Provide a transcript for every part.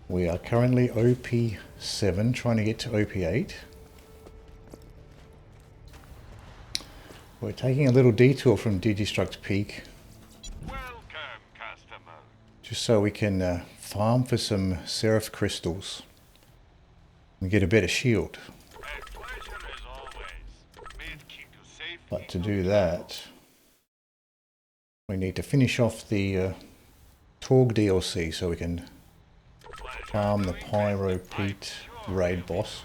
We are currently OP7, trying to get to OP8. We're taking a little detour from Digistruct Peak. Welcome, customer. Just so we can farm for some Seraph crystals and get a better shield. A pleasure as always. May it keep you safe. But to do that, we need to finish off the Torgue DLC so we can farm the Pyro Pete raid boss.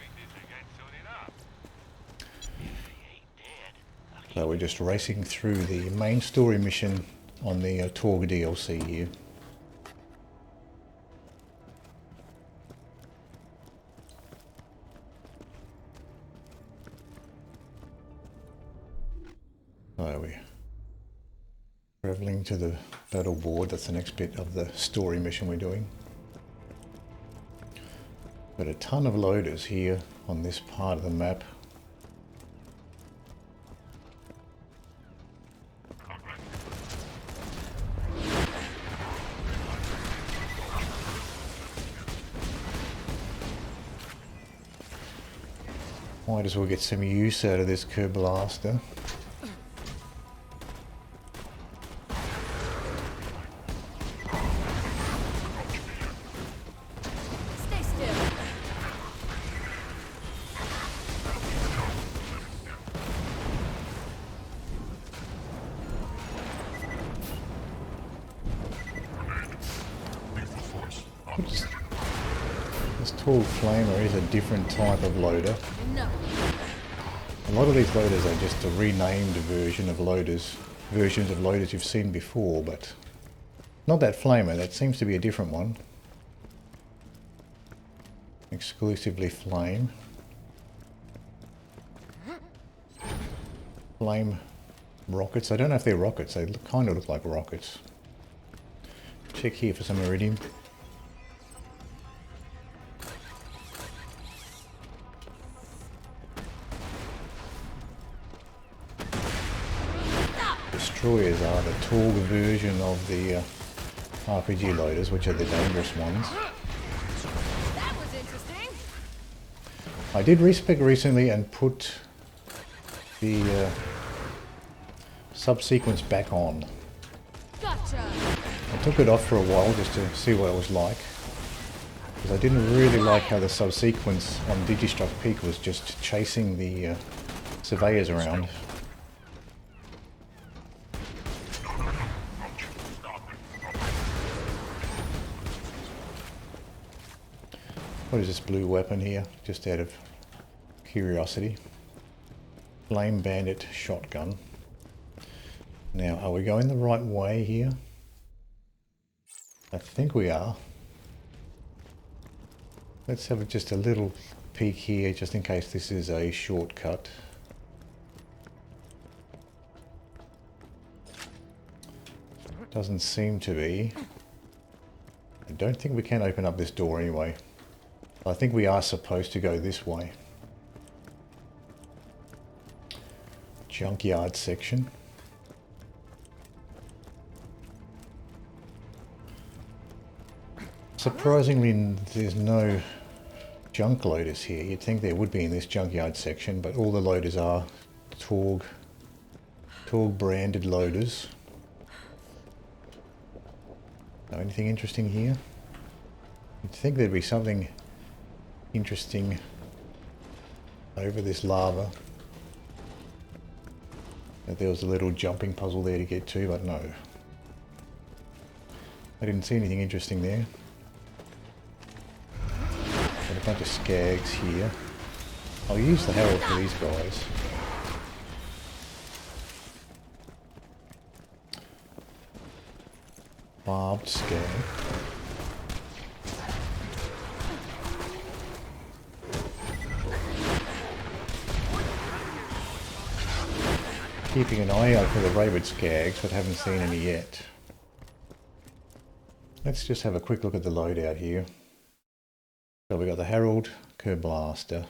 So we're just racing through the main story mission on the Torgue DLC here. So we're travelling to the battle board. That's the next bit of the story mission we're doing. Got a ton of loaders here on this part of the map. Might as well get some use out of this Kerblaster. Stay still. This Torgue Flamer is a different type of loader. No. A lot of these loaders are just a renamed versions of loaders you've seen before, but not that Flamer. That seems to be a different one. Exclusively Flame. Flame rockets. I don't know if they're rockets. They kind of look like rockets. Check here for some iridium. Destroyers are the Torgue version of the RPG loaders, which are the dangerous ones. That was interesting. I did respec recently and put the subsequence back on. Gotcha. I took it off for a while just to see what it was like, because I didn't really like how the subsequence on Digistruct Peak was just chasing the surveyors around. What is this blue weapon here? Just out of curiosity. Flame Bandit shotgun. Now, are we going the right way here? I think we are. Let's have just a little peek here, just in case this is a shortcut. Doesn't seem to be. I don't think we can open up this door anyway. I think we are supposed to go this way. Junkyard section. Surprisingly, there's no junk loaders here. You'd think there would be in this junkyard section, but all the loaders are Torgue branded loaders. So anything interesting here? You'd think there'd be something interesting over this lava. That there was a little jumping puzzle there to get to, but no. I didn't see anything interesting there. Got a bunch of skags here. I'll use the Herald for these guys. Barbed skag. Keeping an eye out for the rabid skags, but haven't seen any yet. Let's just have a quick look at the loadout here. So we got the Torgue Kerblaster,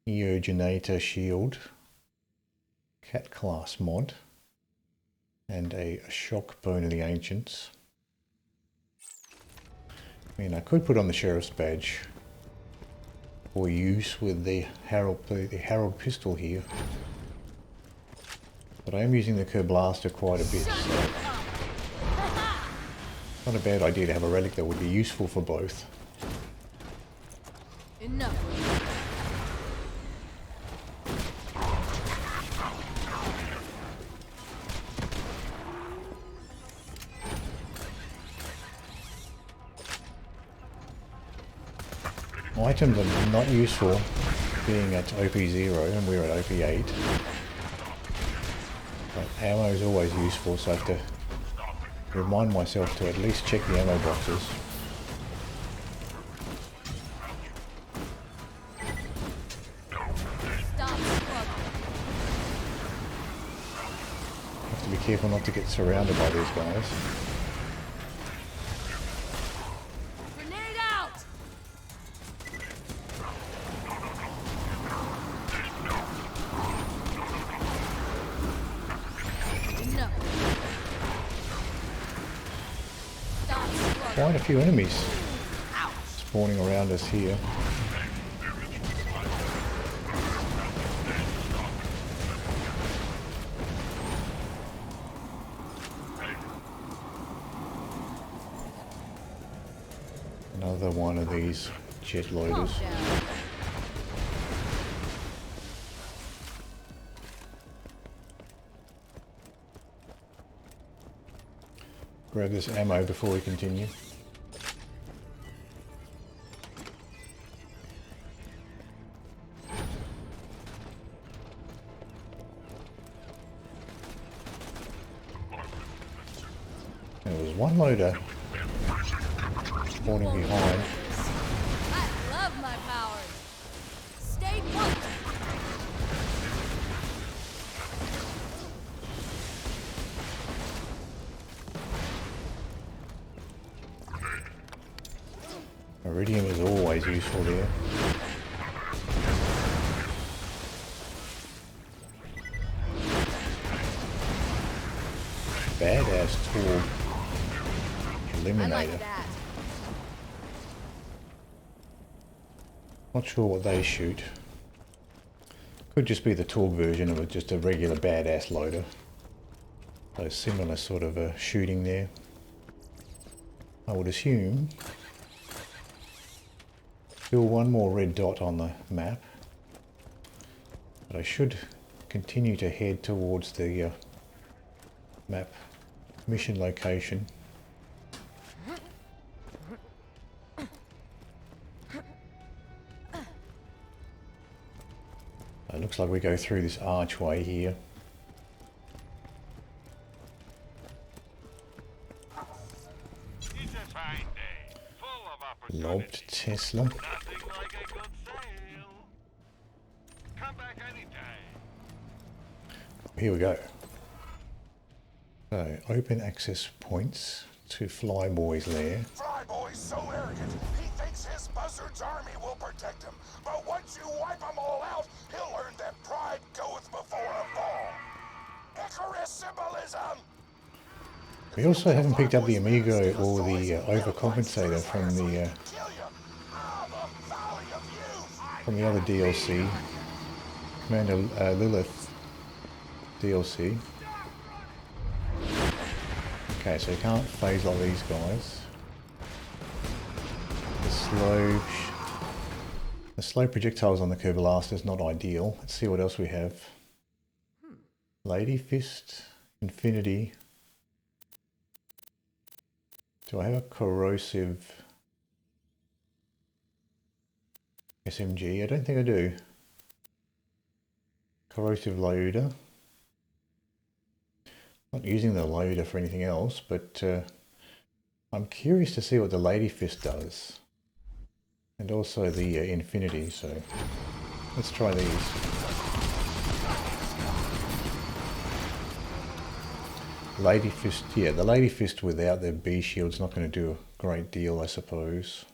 Eogenator Shield, Cat Class mod, and a Shock Bone of the Ancients. I mean, I could put on the sheriff's badge for use with the Harold pistol here, but I am using the Kerblaster quite a bit, so not a bad idea to have a relic that would be useful for both. Enough. Items are not useful being at OP0 and we're at OP8. But ammo is always useful, so I have to remind myself to at least check the ammo boxes. Stop struggling. Have to be careful not to get surrounded by these guys. Grenade out. Enough. Stop struggling. Quite a few enemies spawning around us here. Another one of these jet loaders. Calm down. Grab this ammo before we continue. There was one loader spawning behind. I love my powers. Stay put. Iridium is always useful there. Badass Torgue I Eliminator. like that. Not sure what they shoot. Could just be the Torgue version of just a regular badass loader. So similar sort of shooting there. I would assume. Still one more red dot on the map. But I should continue to head towards the map mission location. It looks like we go through this archway here. It's a fine day, full of opportunities. Lobbed Tesla. Nothing like a good sale. Come back anytime. Here we go. So, open access points to Flyboy's lair. Flyboy's so arrogant, he thinks his buzzard's army will protect him. But once you wipe them all out, he'll learn that pride goeth before a fall. Icarus symbolism! We also haven't picked up the Amigo or the Overcompensator from the Kill you! Ah, the folly of youth! other DLC, Commander Lilith DLC. Okay, so you can't phase like these guys. The slow projectiles on the Kerblaster is not ideal. Let's see what else we have. Lady Fist, Infinity. Do I have a corrosive SMG? I don't think I do. Corrosive loader. Not using the loader for anything else, but I'm curious to see what the Lady Fist does. And also the Infinity, so let's try these. Lady Fist, yeah, the Lady Fist without their B shield's not going to do a great deal, I suppose.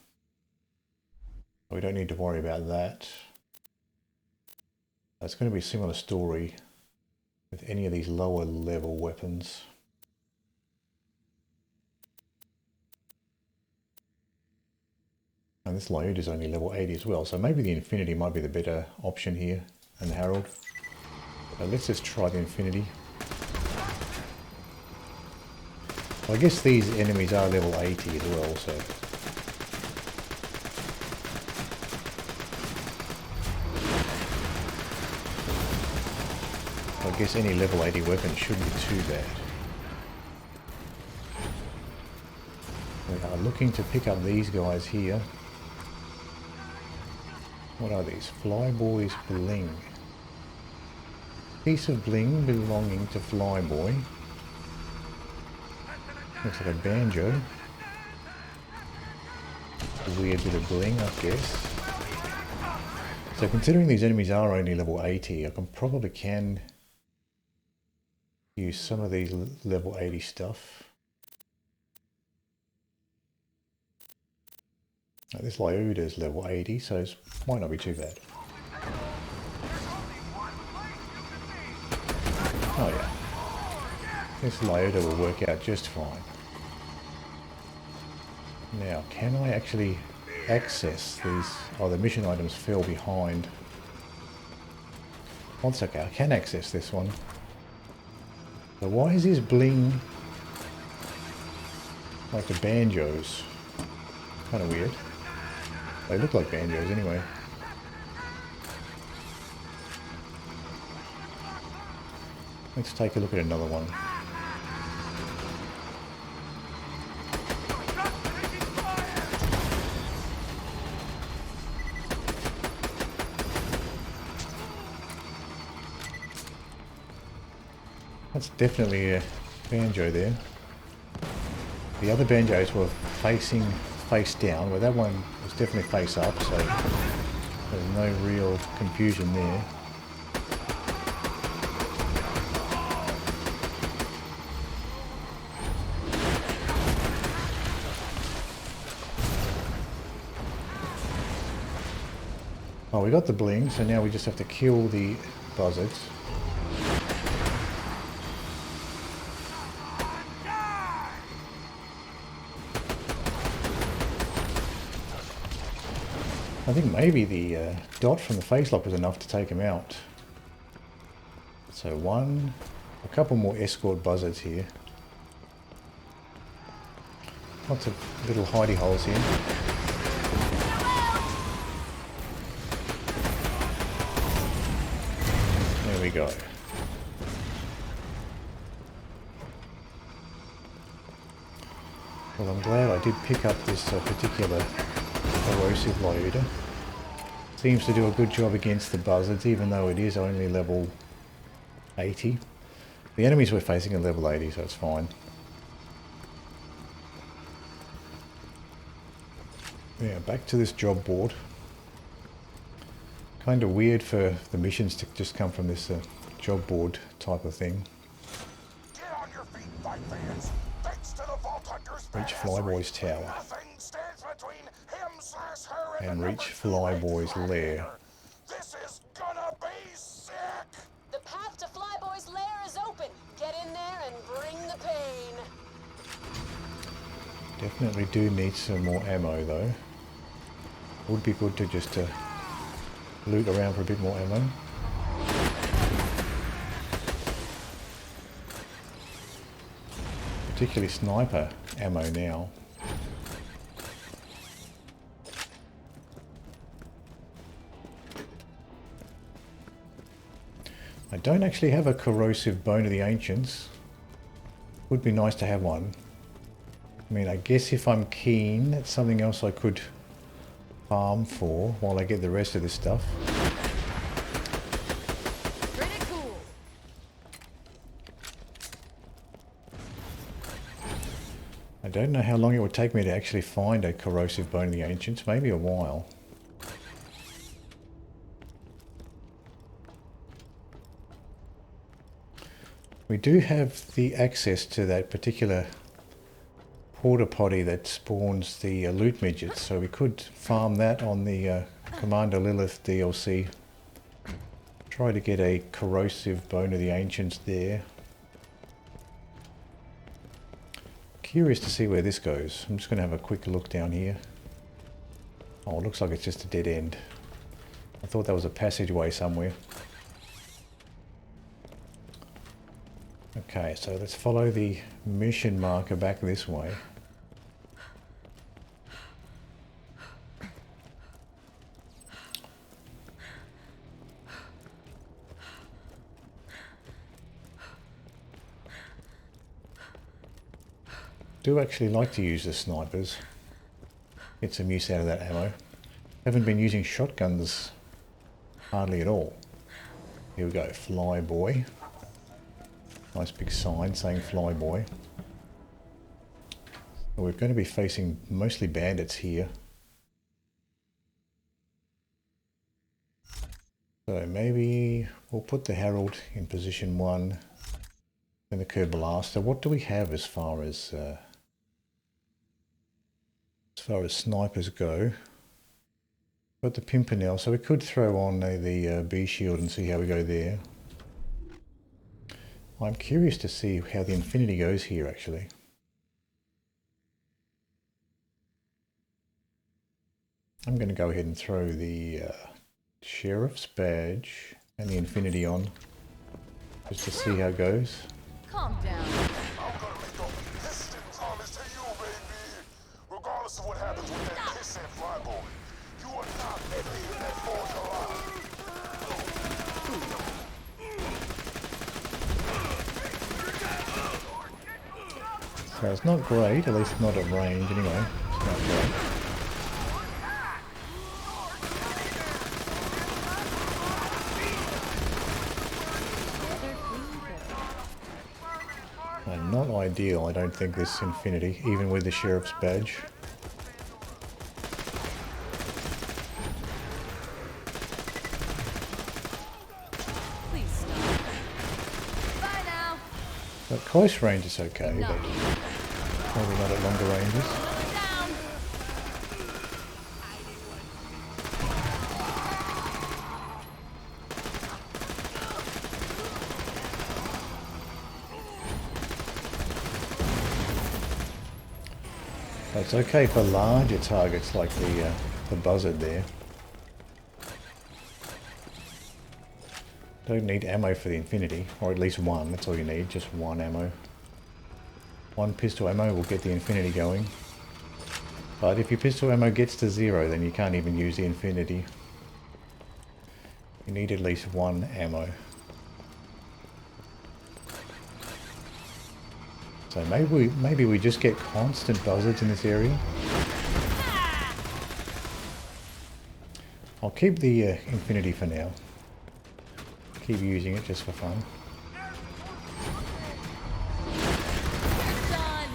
We don't need to worry about that. It's going to be a similar story with any of these lower level weapons. And this Lyuda is only level 80 as well, so maybe the Infinity might be the better option here, and the Herald. So let's just try the Infinity. Well, I guess these enemies are level 80 as well, so... I guess any level 80 weapon shouldn't be too bad. We are looking to pick up these guys here. What are these? Flyboy's Bling. Piece of bling belonging to Flyboy. Looks like a banjo. A weird bit of bling, I guess. So considering these enemies are only level 80, I probably can use some of these level 80 stuff. Now, this Lyuda is level 80, so it might not be too bad. Oh yeah. This Lyuda will work out just fine. Now, can I actually access these? Oh, the mission items fell behind. That's okay, I can access this one. So why is his bling like the banjos? Kind of weird. They look like banjos anyway. Let's take a look at another one. That's definitely a banjo there. The other banjos were facing face down, but that one was definitely face up, so there's no real confusion there. Oh, we got the bling, so now we just have to kill the buzzards. I think maybe the dot from the face lock was enough to take him out. So a couple more escort buzzards here. Lots of little hidey holes here. There we go. Well, I'm glad I did pick up this particular corrosive Lyuda. Seems to do a good job against the buzzards, even though it is only level 80. The enemies we're facing are level 80, so it's fine. Yeah, back to this job board. Kind of weird for the missions to just come from this job board type of thing. Get on your feet, fight fans. Thanks to the Vault Hunters, Reach Flyboy's tower. nothing stands between him/her And the reach number 2 Flyboy's rated lair. fighter. This is gonna be sick. The path to Flyboy's lair is open. Get in there and bring the pain. Definitely do need some more ammo though. Would be good to just loot around for a bit more ammo. Particularly sniper ammo now. I don't actually have a corrosive bone of the ancients. Would be nice to have one. I mean, I guess if I'm keen, that's something else I could farm for while I get the rest of this stuff. Pretty cool. I don't know how long it would take me to actually find a corrosive bone of the ancients. Maybe a while. We do have the access to that particular porta potty that spawns the loot midgets, so we could farm that on the Commander Lilith DLC. Try to get a corrosive bone of the ancients there. Curious to see where this goes. I'm just going to have a quick look down here. Oh, it looks like it's just a dead end. I thought there was a passageway somewhere. Okay, so let's follow the mission marker back this way. Do actually like to use the snipers. Get some use out of that ammo. Haven't been using shotguns hardly at all. Here we go, fly boy. Nice big sign saying fly boy. So we're going to be facing mostly bandits here. So maybe we'll put the Herald in position 1 and the Kerblaster. What do we have as far as snipers go? Got the Pimpernel, so we could throw on the B shield and see how we go there. I'm curious to see how the Infinity goes here actually. I'm going to go ahead and throw the Sheriff's Badge and the Infinity on just to see how it goes. Calm down. I'm gonna make a Piston promise to you, baby. Regardless of what happens with that Piston flyboy, you are not leaving that forge alive. So it's not great, at least not at range anyway. It's not great. Not ideal, I don't think, this Infinity, even with the Sheriff's Badge. Please stop. Bye now. At close range is okay, No. but maybe not at longer ranges. Slow down. It's okay for larger targets like the buzzard there. Don't need ammo for the Infinity, or at least one, that's all you need, just one ammo. One pistol ammo will get the Infinity going. But if your pistol ammo gets to 0, then you can't even use the Infinity. You need at least one ammo. So maybe we just get constant buzzards in this area. I'll keep the Infinity for now. Keep using it just for fun. Done.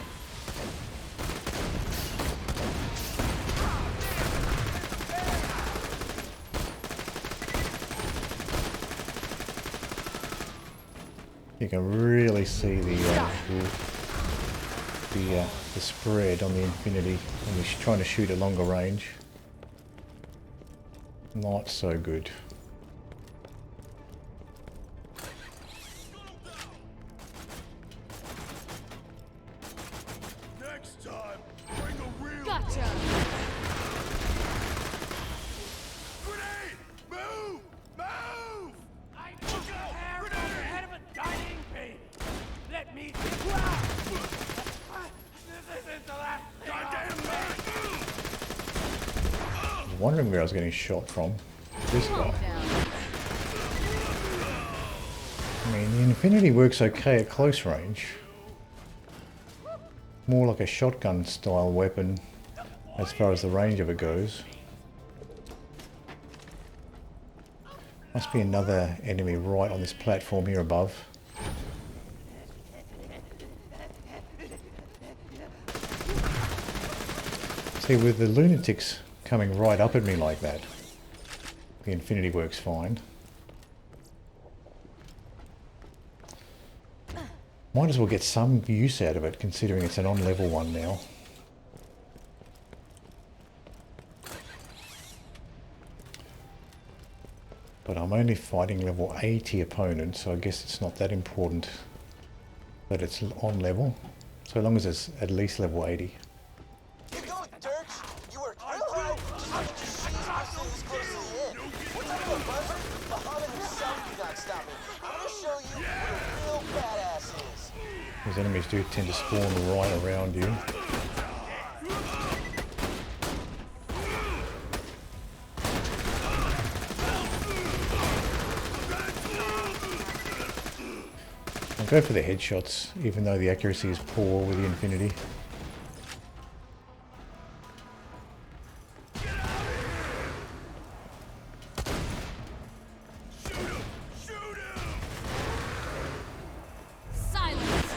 You can really see the spread on the Infinity when you're trying to shoot at longer range. Not so good. Next time, bring a real Gotcha. grenade! Move! Move! I took a hair on the head of a dying baby. Let me This isn't the last goddamn I was wondering where I was getting shot from. This Calm guy. down. I mean, the Infinity works okay at close range. More like a shotgun style weapon as far as the range of it goes. Must be another enemy right on this platform here above. See, with the lunatics coming right up at me like that, the Infinity works fine. Might as well get some use out of it, considering it's an on-level one now. But I'm only fighting level 80 opponents, so I guess it's not that important that it's on level, so long as it's at least level 80. Keep going, Torgues. You worked real hard. These enemies do tend to spawn right around you. I'll go for the headshots, even though the accuracy is poor with the Infinity. Silence.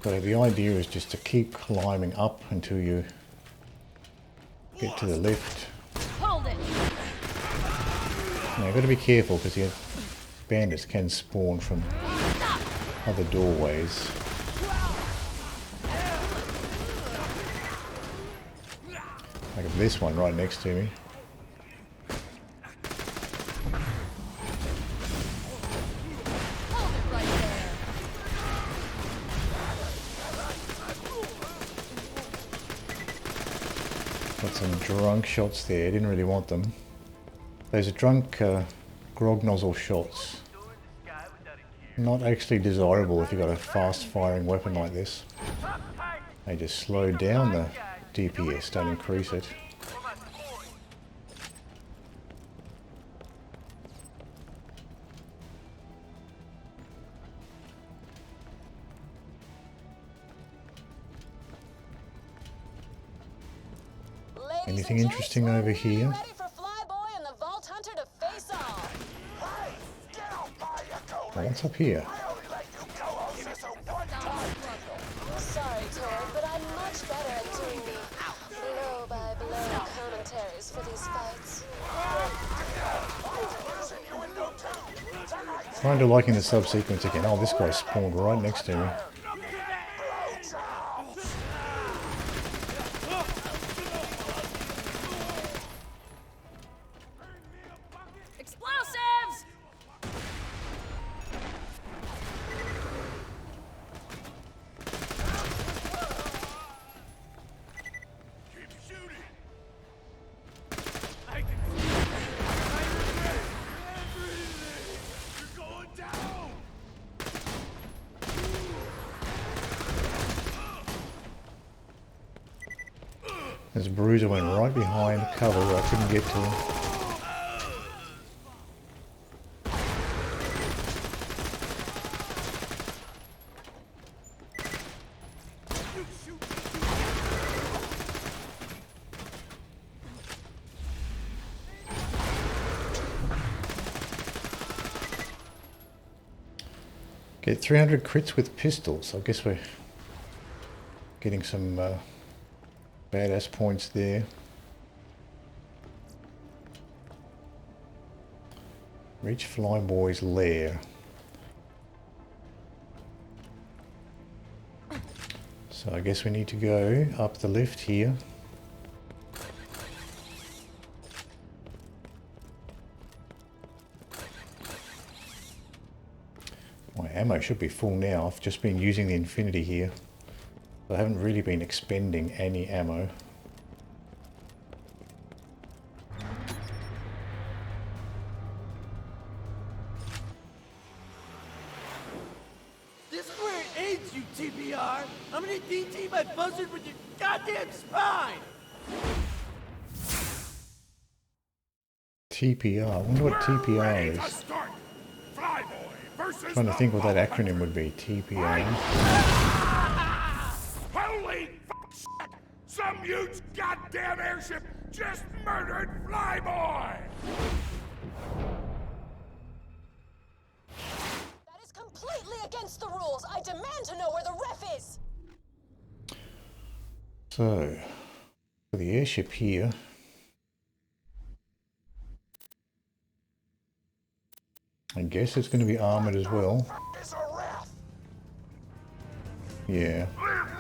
So the idea is just to keep climbing up until you get to the lift. Hold it. Now you've got to be careful because the bandits can spawn from other doorways. Like this one right next to me. Hold it right there. Got some drunk shots there, didn't really want them. Those are drunk grog nozzle shots. Not actually desirable if you've got a fast firing weapon like this. They just slow down the DPS, don't increase it. Anything interesting over here? Ready for Flyboy and the Vault Hunter to face off. Hey, get out by your Oh, goalie. what's up here? I only let you go on this a one-time deal. Sorry, Torgue, but I'm much better at doing the blow-by-blow commentaries for these fights. Using you in no two. Tonight, Kinda liking the sub-sequence again. Oh, this guy spawned right next to me. Explosives! Keep shooting. You're going down. This bruiser went right behind cover where I couldn't get to him. Get 300 crits with pistols. I guess we're getting some badass points there. Reach Flyboy's lair. So I guess we need to go up the lift here. My ammo should be full now. I've just been using the Infinity here. I haven't really been expending any ammo. This is where it ends, you TPR. I'm gonna DT my buzzard with your goddamn spine. TPR. I wonder what TPR Ready to is. start. Flyboy versus Trying to the think what that Vault acronym Hunter. would be. TPR. Holy shit! Some huge goddamn airship just murdered Flyboy! That is completely against the rules. I demand to know where the ref is. So, for the airship here. I guess it's going to be armored as well. is a wrath. Yeah,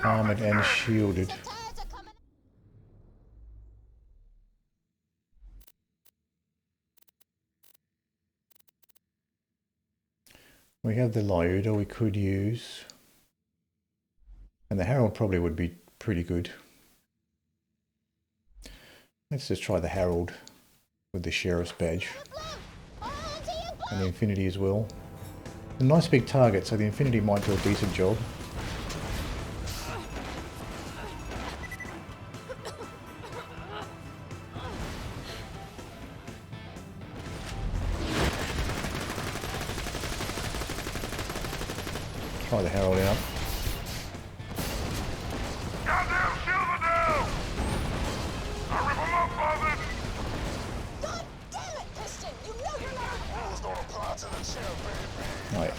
armored and shielded. Tides are coming. We have the Lyuda we could use. And the Herald probably would be pretty good. Let's just try the Herald with the Sheriff's badge. And the Infinity as well. A nice big target, so the Infinity might do a decent job. Try the Herald out. Goddamn silver down! I rip 'em up, Buzzard! God damn it, Piston! You know you're not. Rules don't apply to the champ, baby. Right.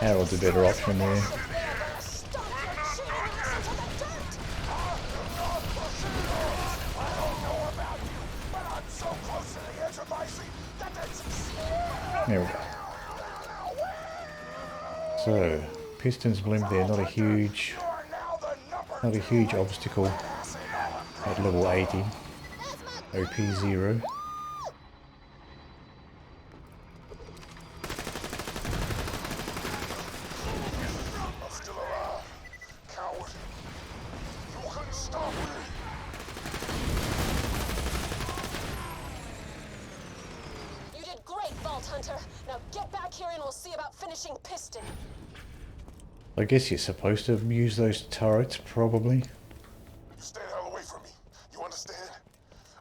Herald's a better option there. They're gonna stomp your cheating ass into the dirt. I don't know about you, but I'm so close to the edge of my seat that it's... There we go. So, Piston's blimp there, not a huge obstacle at level 80. OP0. I'm still alive. Coward. You couldn't stop me. You did great, Vault Hunter. Now get back here and we'll see about finishing Piston. I guess you're supposed to use those turrets, probably. You stay the hell away from me. You understand?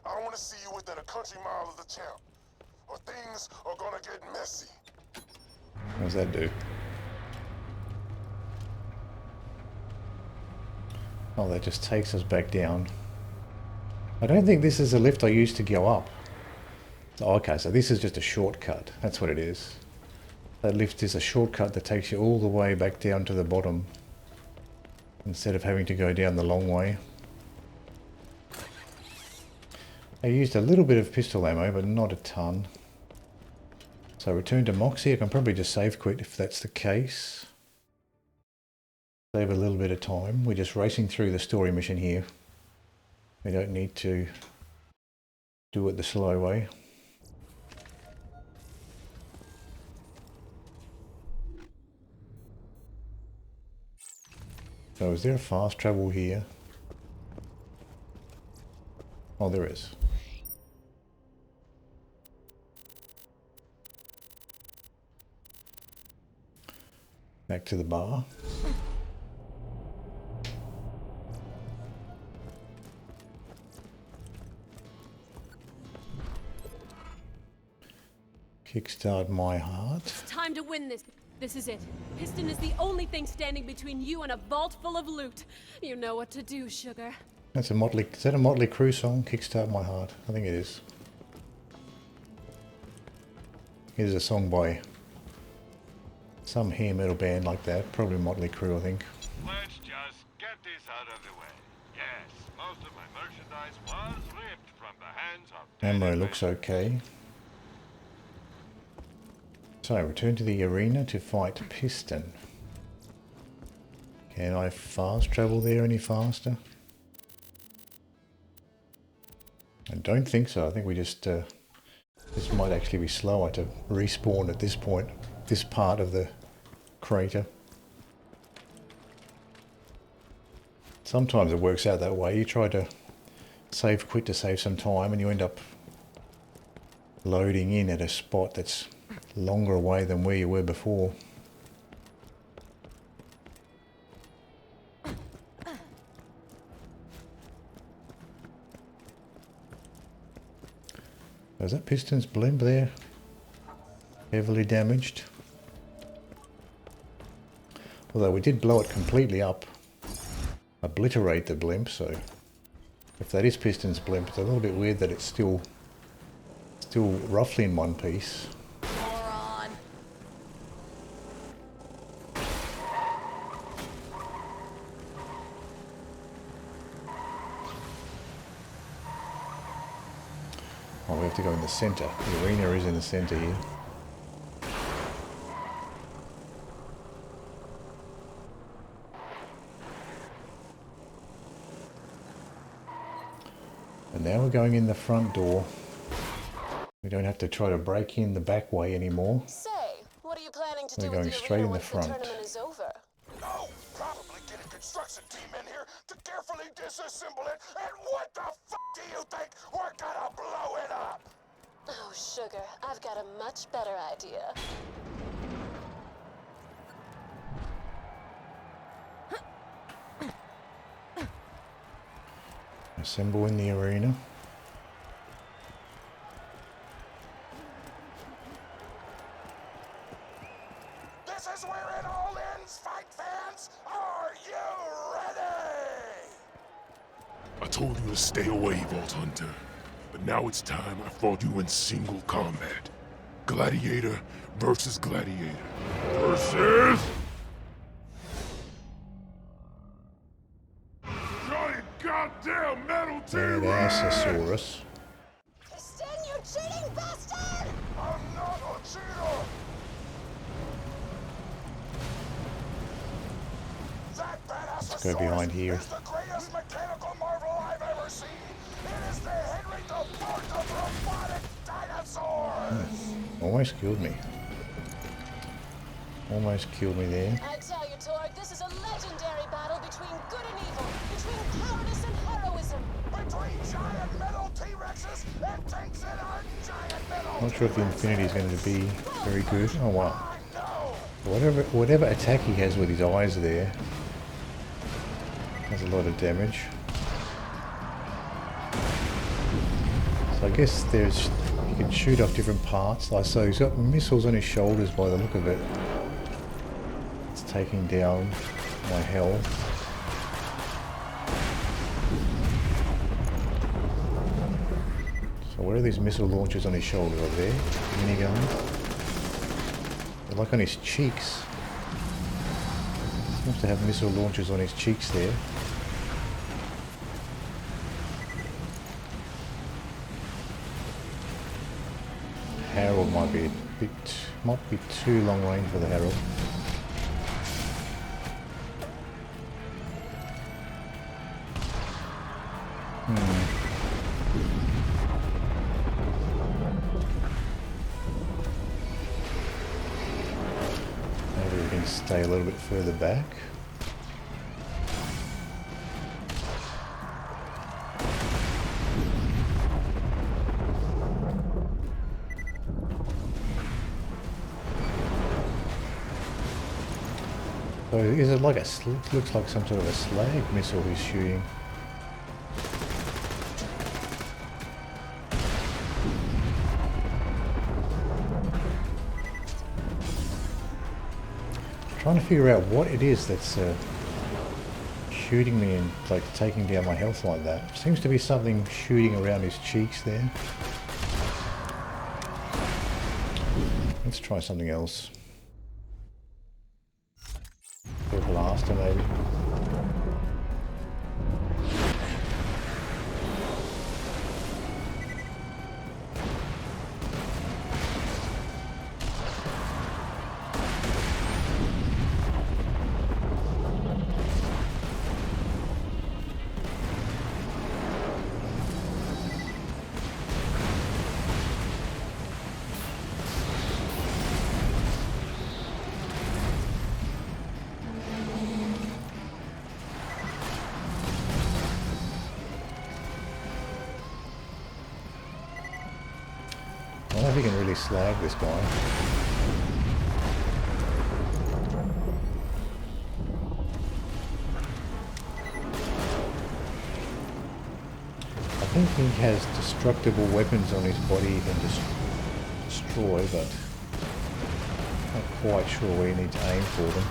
I don't want to see you within a country mile of the champ, or things are gonna get messy. What does that do? Oh, that just takes us back down. I don't think this is a lift I used to go up. Oh, okay, so this is just a shortcut. That's what it is. That lift is a shortcut that takes you all the way back down to the bottom, instead of having to go down the long way. I used a little bit of pistol ammo, but not a ton. So return to Moxie. I can probably just save quit if that's the case. Save a little bit of time. We're just racing through the story mission here. We don't need to do it the slow way. So is there a fast travel here? Oh, there is. Back to the bar. Kickstart my heart. Time to win this. This is it. Piston is the only thing standing between you and a vault full of loot. You know what to do, sugar. That's a Motley. Is that a Motley Crue song? Kickstart my heart. I think it is. Here's a song by some hair metal band like that. Probably Motley Crue, I think. Let's just get this out of the way. Yes, most of my merchandise was ripped from the hands of... Ammo looks okay. So, return to the arena to fight Piston. Can I fast travel there any faster? I don't think so. I think we just... this might actually be slower to respawn at this point. This part of the crater. Sometimes it works out that way. You try to save quit to save some time and you end up loading in at a spot that's longer away than where you were before. Is that Piston's blimp there? Heavily damaged. Although we did blow it completely up. Obliterate the blimp, so if that is Piston's blimp, it's a little bit weird that it's still roughly in one piece. Moron. Oh, we have to go in the center. The arena is in the center here. And now we're going in the front door. We don't have to try to break in the back way anymore. Say, what are you planning to to do They're with going the straight arena in the once front. the tournament is over? No, probably get a construction team in here to carefully disassemble it, and what the fuck do you think? We're gonna blow it up! Oh, sugar, I've got a much better idea. Assemble in the arena. This is where it all ends, fight fans! Are you ready? I told you to stay away, Vault Hunter. But now it's time I fought you in single combat. Gladiator versus gladiator. Versus... giant goddamn metal T-Rex! Badassasaurus. Piston, you cheating bastard! I'm not a cheater! That Let's go behind here. is the greatest mechanical marvel I've ever seen. It is the Henry IV of robotic dinosaurs. Almost killed me. Almost killed me there. I tell you, Torgue, this is a legendary battle between good and evil, between cowardice and heroism. Between giant metal T-Rexes and tanks that are giant metal Not sure if the Infinity is going to be very good. Oh wow. I know. Whatever attack he has with his eyes there has a lot of damage. So I guess you can shoot off different parts. Like so he's got missiles on his shoulders by the look of it. It's taking down my health. So where are these missile launchers on his shoulder? Over there? Minigun. They're like on his cheeks. Seems to have missile launchers on his cheeks there. Herald might be too long range for the Herald. Maybe we can stay a little bit further back. So is it like looks like some sort of a slag missile he's shooting. Trying to figure out what it is that's shooting me and like taking down my health like that. Seems to be something shooting around his cheeks there. Let's try something else. Kerblaster maybe. I don't know if you can really slag this guy. I think he has destructible weapons on his body he can destroy, but not quite sure where you need to aim for them.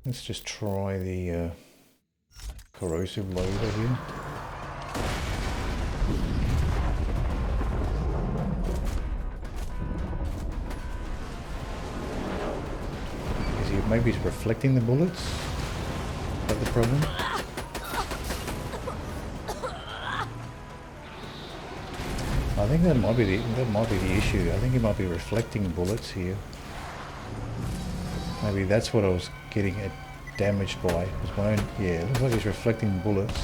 Let's just try the corrosive loader here. maybe it's reflecting the bullets. Is that the problem? I think that might be the issue. I think it might be reflecting bullets here. Maybe that's what I was getting damaged by. Was my own, yeah, it looks like it's reflecting bullets.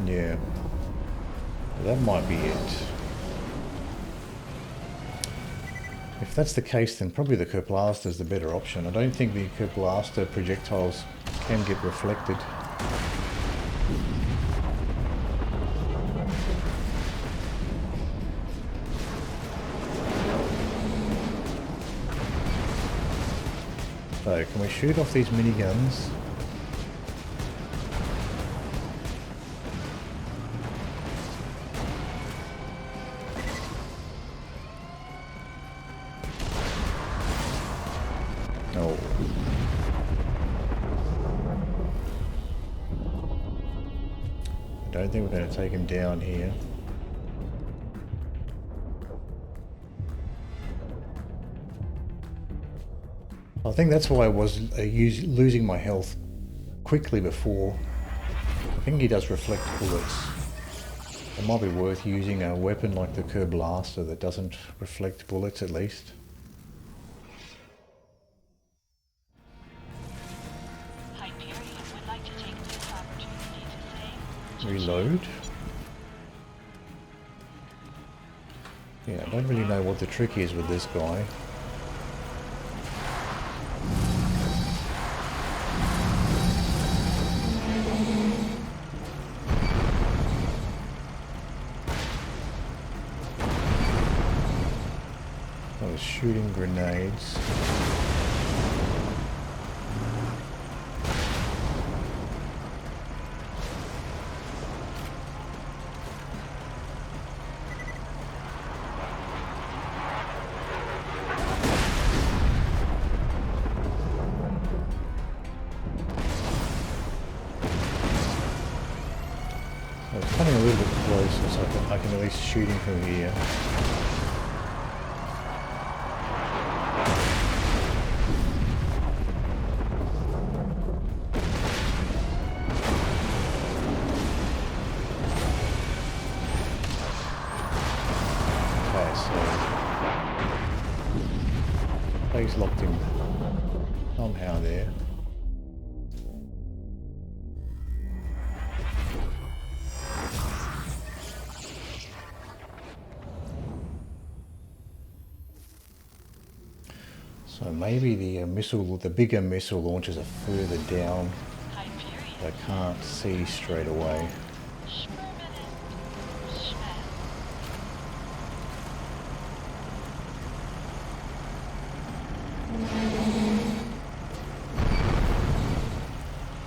Yeah, that might be it. If that's the case, then probably the Kerblaster is the better option. I don't think the Kerblaster projectiles can get reflected. So, can we shoot off these miniguns? No. I don't think we're going to take him down here. I think that's why I was losing my health quickly before. I think he does reflect bullets. It might be worth using a weapon like the Kerblaster that doesn't reflect bullets at least. Reload. Yeah, I don't really know what the trick is with this guy. I was shooting grenades. I was coming a little bit closer so I can at least shoot him from here. He's locked him somehow there. So maybe the the bigger missile launchers are further down. I can't see straight away.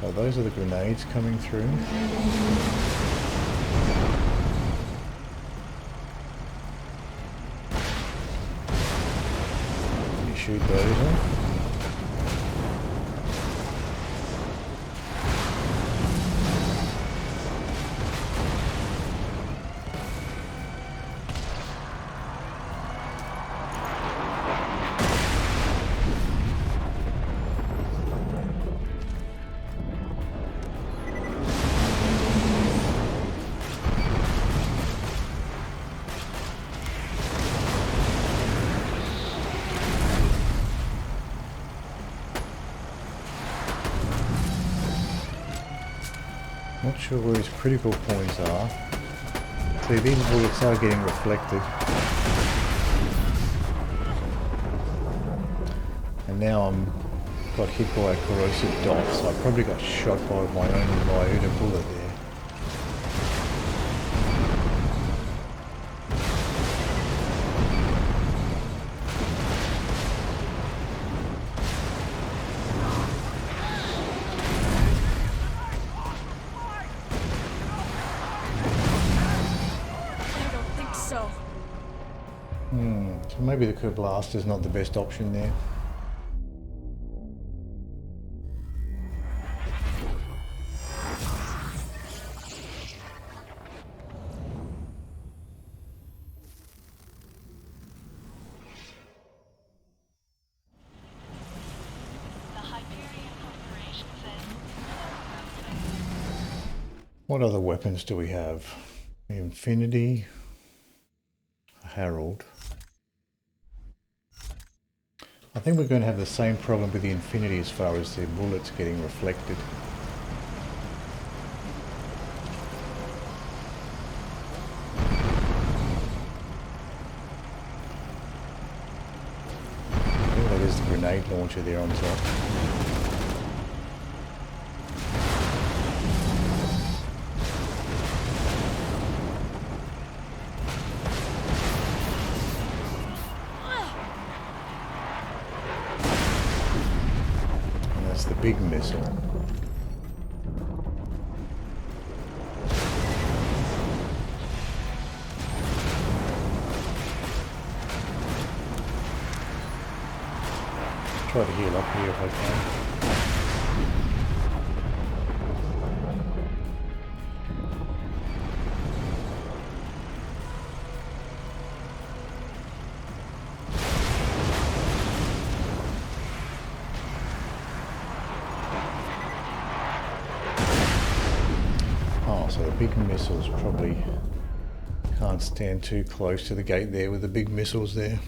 Oh, those are the grenades coming through. Can you shoot those off? Not sure where his critical points are. See, these bullets are getting reflected. And now I'm got hit by a corrosive dot, so I probably got shot by my own Lyuda bullet there. So maybe the Kerblaster is not the best option there. What other weapons do we have? Infinity, Herald. I think we're going to have the same problem with the Infinity as far as the bullets getting reflected. Oh, there's the grenade launcher there on top. The big missile. Try to heal up here if I can. So the big missiles probably can't stand too close to the gate there with the big missiles there.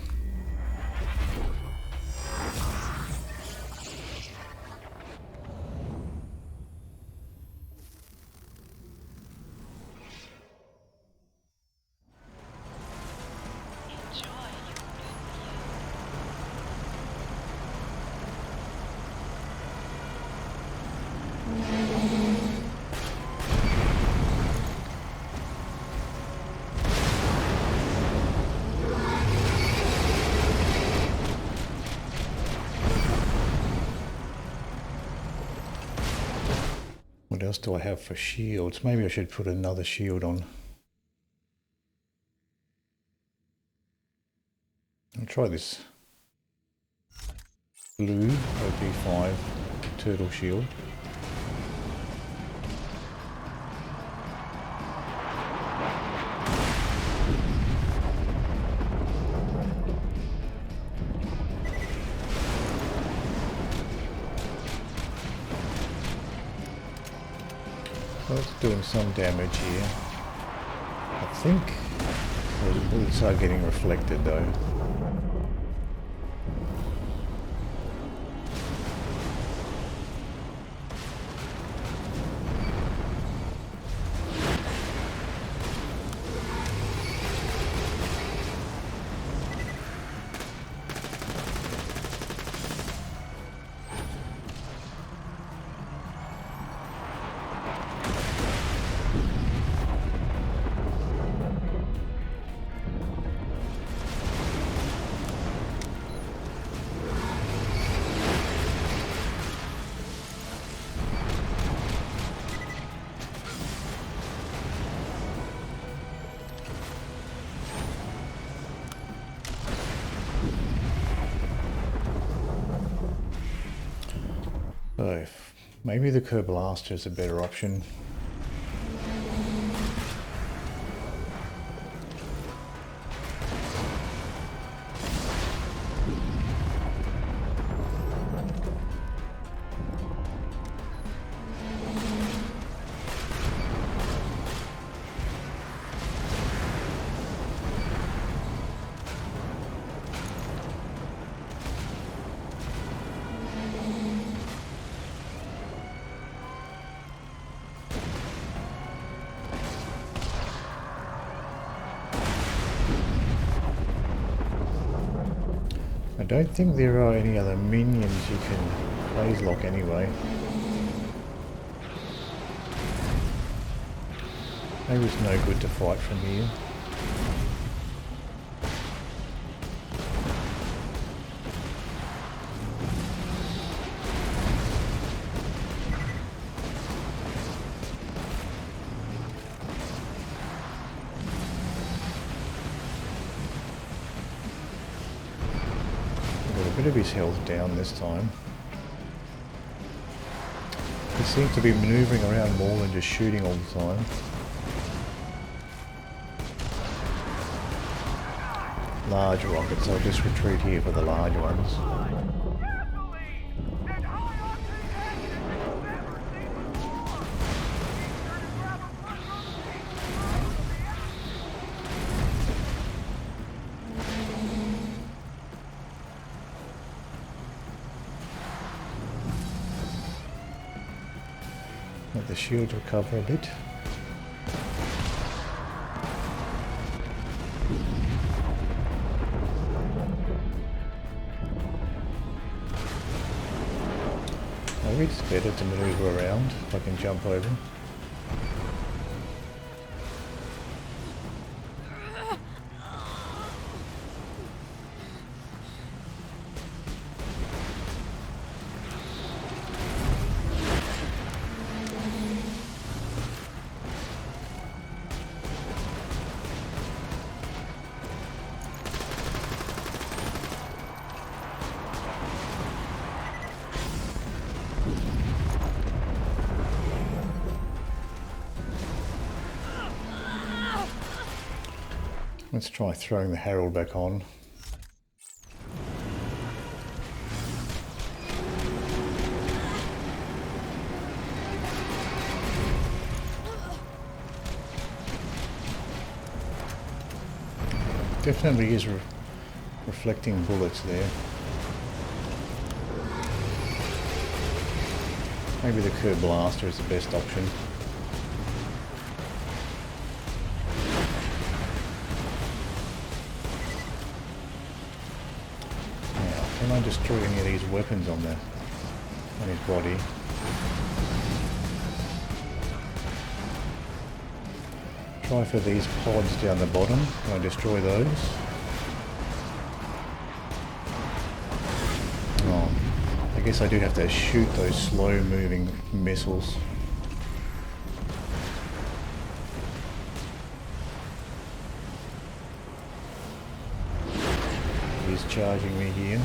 What else do I have for shields? Maybe I should put another shield on. I'll try this blue OP5 turtle shield. So it's doing some damage here. I think those bullets are getting reflected though. So maybe the Kerblaster is a better option. I don't think there are any other minions you can phase lock anyway. Maybe it's no good to fight from here. Bit of his health down this time. He seems to be maneuvering around more than just shooting all the time. Large rockets, I'll just retreat here for the large ones. Let the shield recover a bit. Maybe it's better to maneuver around if I can jump over. Let's try throwing the Herald back on. Definitely is reflecting bullets there. Maybe the Kerblaster is the best option. Can I destroy any of these weapons on his body? Try for these pods down the bottom. Can I destroy those? Oh, I guess I do have to shoot those slow moving missiles. He's charging me here.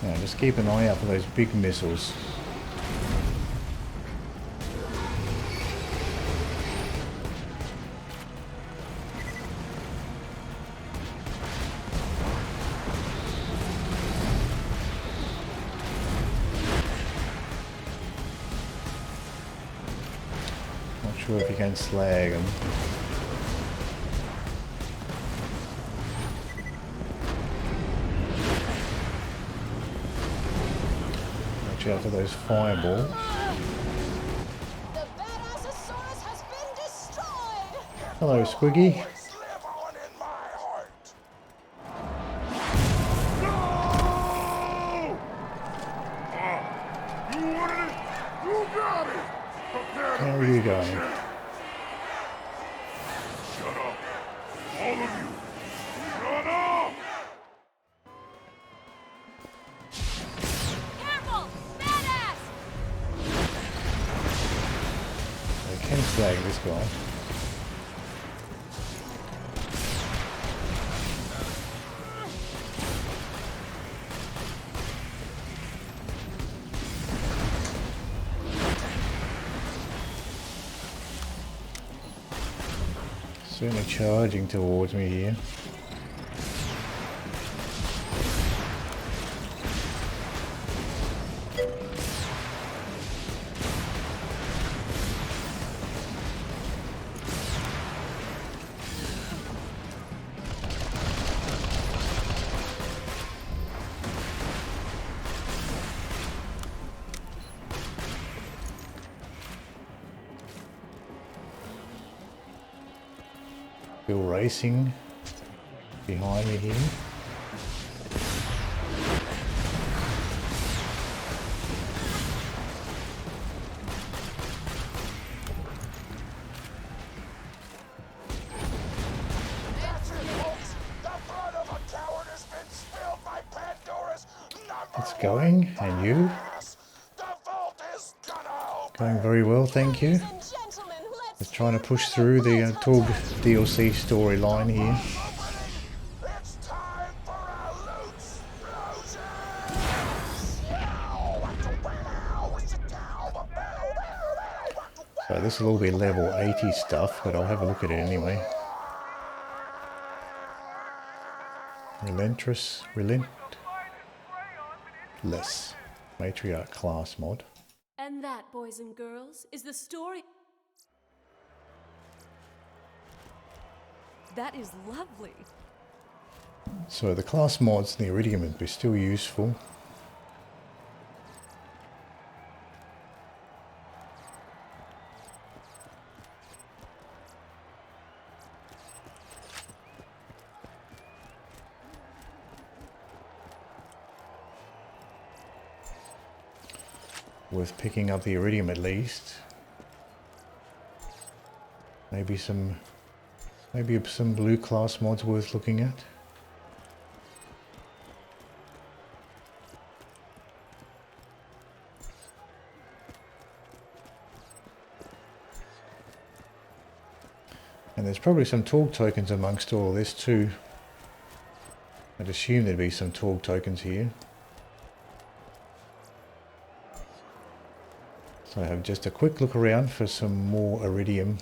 Now just keep an eye out for those big missiles. Not sure if you can slag them. Watch out for those fireballs. The Badassasaurus has been destroyed! Hello, Squiggy. Always live on in my heart. You wanted it? You got it! Prepare to How are you face going? the Shut up. All of you. Shut up! Careful! Badass! I can slag this guy. Certainly charging towards me here. Still racing behind me here. That's it, folks. The blood of a coward has been spilled by Pandora's It's going, and you? #1. The vault is gonna open. Going very well, thank you. Ladies and gentlemen, let's Just trying to push through the Torgue DLC storyline here. It's time for a loot explosion. So this will all be level 80 stuff, but I'll have a look at it anyway. Relentless. Matriarch class mod. And that, boys and girls, is the story. That is lovely. So the class mods in the Iridium would be still useful. Worth picking up the Iridium at least. Maybe some blue class mods worth looking at. And there's probably some Torgue tokens amongst all of this too. I'd assume there'd be some Torgue tokens here. So I have just a quick look around for some more Iridium.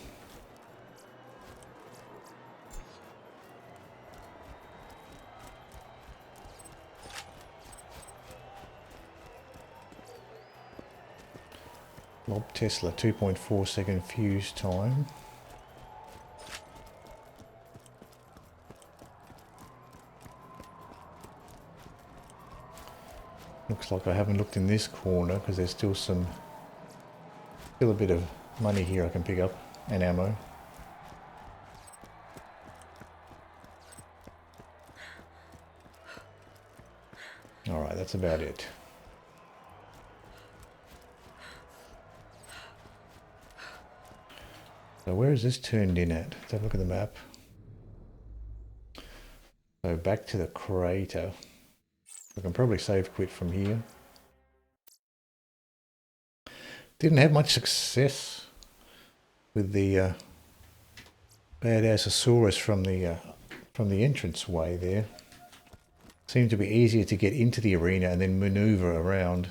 Lob Tesla 2.4 second fuse time. Looks like I haven't looked in this corner because there's still a bit of money here I can pick up and ammo. Alright, that's about it. So where is this turned in at? Let's have a look at the map. So back to the crater. I can probably save quit from here. Didn't have much success with the Badassasaurus from the entrance way there. Seemed to be easier to get into the arena and then maneuver around.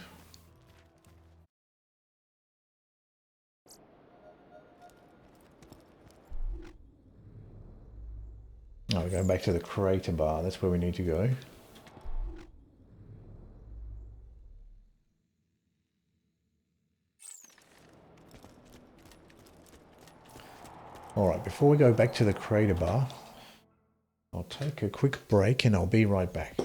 Oh, we're going back to the crater bar. That's where we need to go. Alright, before we go back to the crater bar, I'll take a quick break and I'll be right back.